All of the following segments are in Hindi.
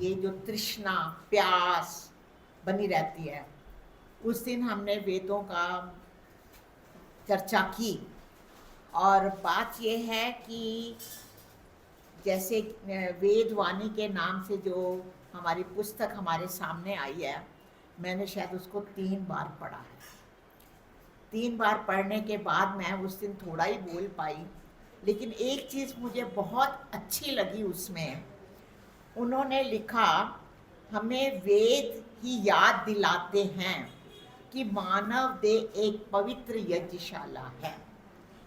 ये जो तृष्णा प्यास बनी रहती है, उस दिन हमने वेदों का चर्चा की। और बात ये है कि जैसे वेद वाणी के नाम से जो हमारी पुस्तक हमारे सामने आई है, मैंने शायद उसको 3 बार पढ़ा है। 3 बार पढ़ने के बाद मैं उस दिन थोड़ा ही बोल पाई, लेकिन एक चीज़ मुझे बहुत अच्छी लगी उसमें। उन्होंने लिखा, हमें वेद ही याद दिलाते हैं कि मानव देह एक पवित्र यज्ञशाला है।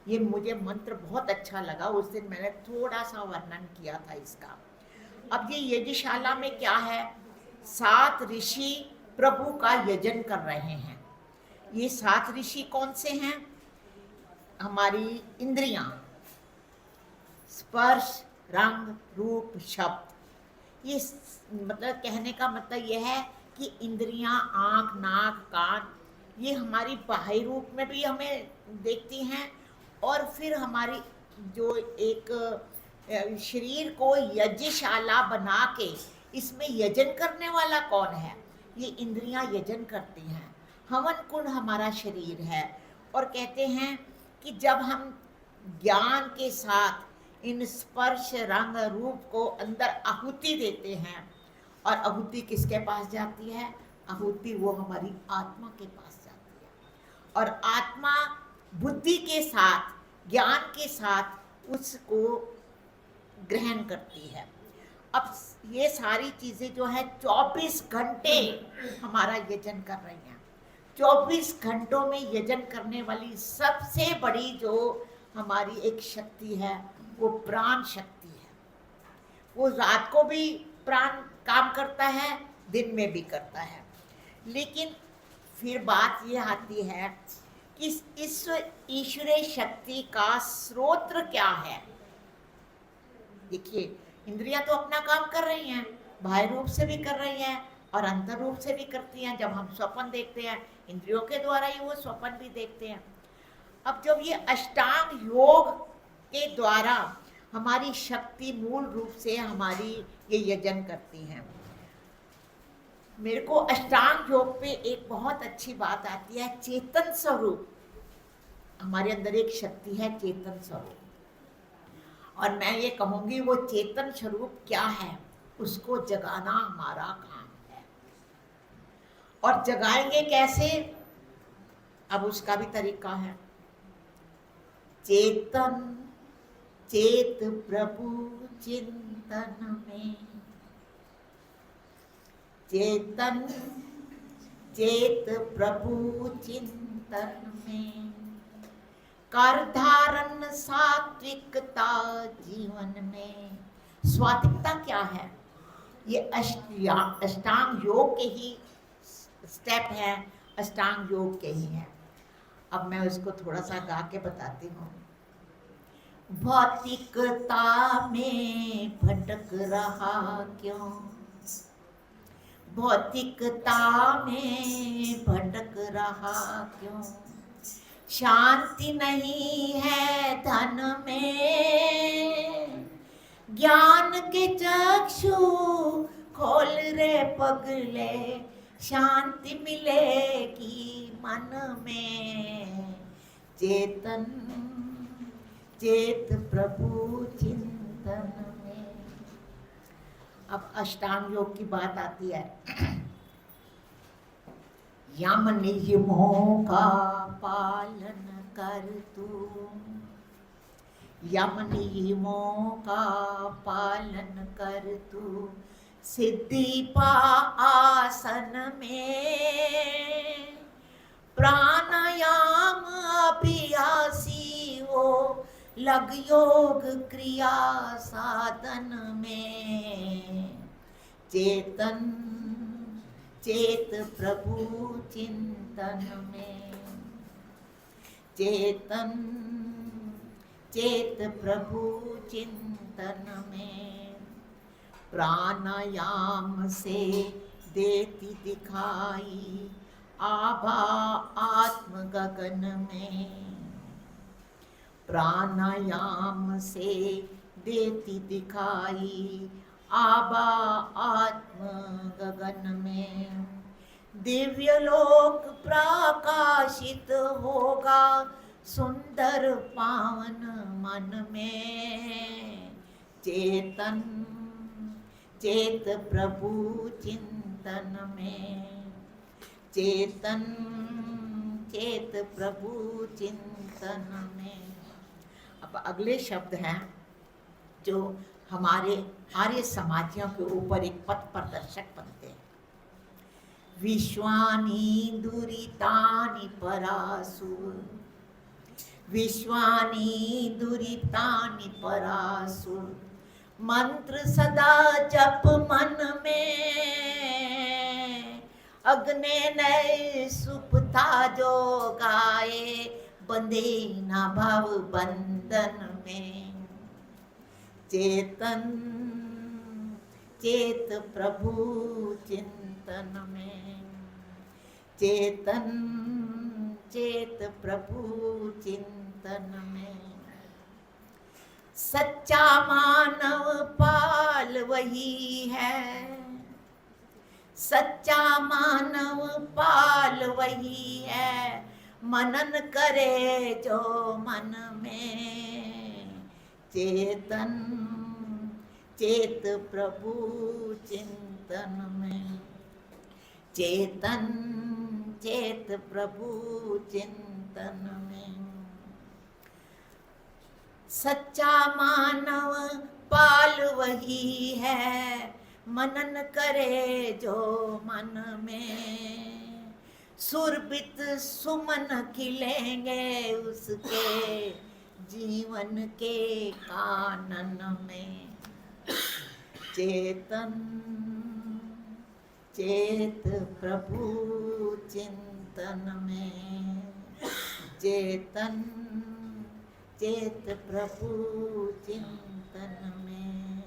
ये मुझे मंत्र बहुत अच्छा लगा। उस दिन मैंने थोड़ा सा वर्णन किया था इसका। अब ये यज्ञशाला में क्या है, 7 ऋषि प्रभु का यजन कर रहे हैं। ये 7 ऋषि कौन से हैं? हमारी इंद्रियां, स्पर्श, रंग, रूप, शब्द। ये मतलब कहने का मतलब यह है कि इंद्रियां, आँख, नाक, कान, ये हमारी बाह्य रूप में भी हमें देखती हैं, और फिर हमारी जो एक शरीर को यज्ञशाला बना के इसमें यजन करने वाला कौन है? ये इंद्रियां यजन करती हैं। हवन कुंड हमारा शरीर है। और कहते हैं कि जब हम ज्ञान के साथ इन स्पर्श, रंग, रूप को अंदर आहुति देते हैं, और आहुति किसके पास जाती है? आहुति वो हमारी आत्मा के पास जाती है, और आत्मा बुद्धि के साथ, ज्ञान के साथ उसको ग्रहण करती है। अब ये सारी चीज़ें जो है 24 घंटे हमारा यजन कर रही हैं। 24 घंटों में यजन करने वाली सबसे बड़ी जो हमारी एक शक्ति है, वो प्राण शक्ति है। वो रात को भी प्राण काम करता है, दिन में भी करता है। लेकिन फिर बात ये आती है कि इस ईश्वरीय शक्ति का स्रोत क्या है? देखिए, इंद्रियां तो अपना काम कर रही हैं, बाह्य रूप से भी कर रही हैं और अंतर रूप से भी करती हैं। जब हम स्वप्न देखते हैं, इंद्रियों के द्वारा ही वो स्वप्न भी देखते हैं। अब जब ये अष्टांग योग के द्वारा हमारी शक्ति मूल रूप से हमारी ये यजन करती हैं। मेरे को अष्टांग योग पे एक बहुत अच्छी बात आती है, चेतन स्वरूप। हमारे अंदर एक शक्ति है, चेतन स्वरूप, और मैं ये कहूँगी वो चेतन स्वरूप क्या है, उसको जगाना हमारा काम है। और जगाएंगे कैसे? अब उसका भी तरीका है। चेतन चेत प्रभु चिंतन में, चेतन चेत प्रभु चिंतन में, कर धारण सात्विकता जीवन में। स्वात्विकता क्या है? ये अष्टांग योग के ही स्टेप है, अष्टांग योग के ही है। अब मैं उसको थोड़ा सा गा के बताती हूँ। भौतिकता में भटक रहा क्यों, भौतिकता में भटक रहा क्यों, शांति नहीं है धन में, ज्ञान के चक्षु खोल रे पगले, शांति मिलेगी मन में। चेतन चेत प्रभु चिंतन में। अब अष्टांग योग की बात आती है। यम नियमों का पालन कर तू, यम नियमों का पालन कर तू, सिद्धि पा आसन में, प्राणायाम अभ्यासी हो, लग योग क्रिया साधन में। चेतन चेत प्रभु चिंतन में, चेतन चेत प्रभु चिंतन में, प्राणायाम से देती दिखाई आभा आत्म गगन में, प्राणायाम से देती दिखाई आबा आत्म गगन में। दिव्य लोक प्रकाशित होगा सुंदर पावन मन में। चेतन चेत प्रभु चिंतन में। चेतन चेत प्रभु चिंतन में। अब अगले शब्द हैं जो हमारे आर्य समाजियों के ऊपर एक पथ प्रदर्शक बनते हैं। विश्वानि दुरितानि परासु। विश्वानि दुरितानि परासु। मंत्र सदा जप मन में। अग्नि नय सुपथा जो गाए बंधे न भव बंधन में। चेतन चेत प्रभु चिंतन में। चेतन चेत प्रभु चिंतन में। सच्चा मानव पाल वही है। सच्चा मानव पाल वही है। मनन करे जो मन में। चेतन चेत प्रभु चिंतन में। चेतन चेत प्रभु चिंतन में। सच्चा मानव पाल वही है। मनन करे जो मन में। सुरभित सुमन खिलेंगे उसके जीवन के कानन में। चेतन चेत प्रभु चिंतन में। चेतन चेत प्रभु चिंतन में।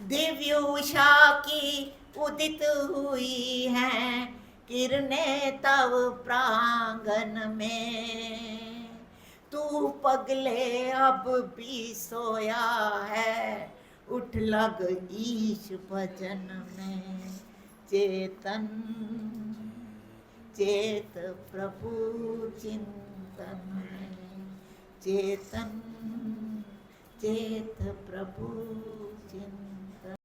दिव्य उषा की उदित हुई है किरणें तव प्रांगण में। तू पगले अब भी सोया है। उठ लग ईश भजन में। चेतन चेत प्रभु चिंतन में। चेतन चेत प्रभु चिंतन।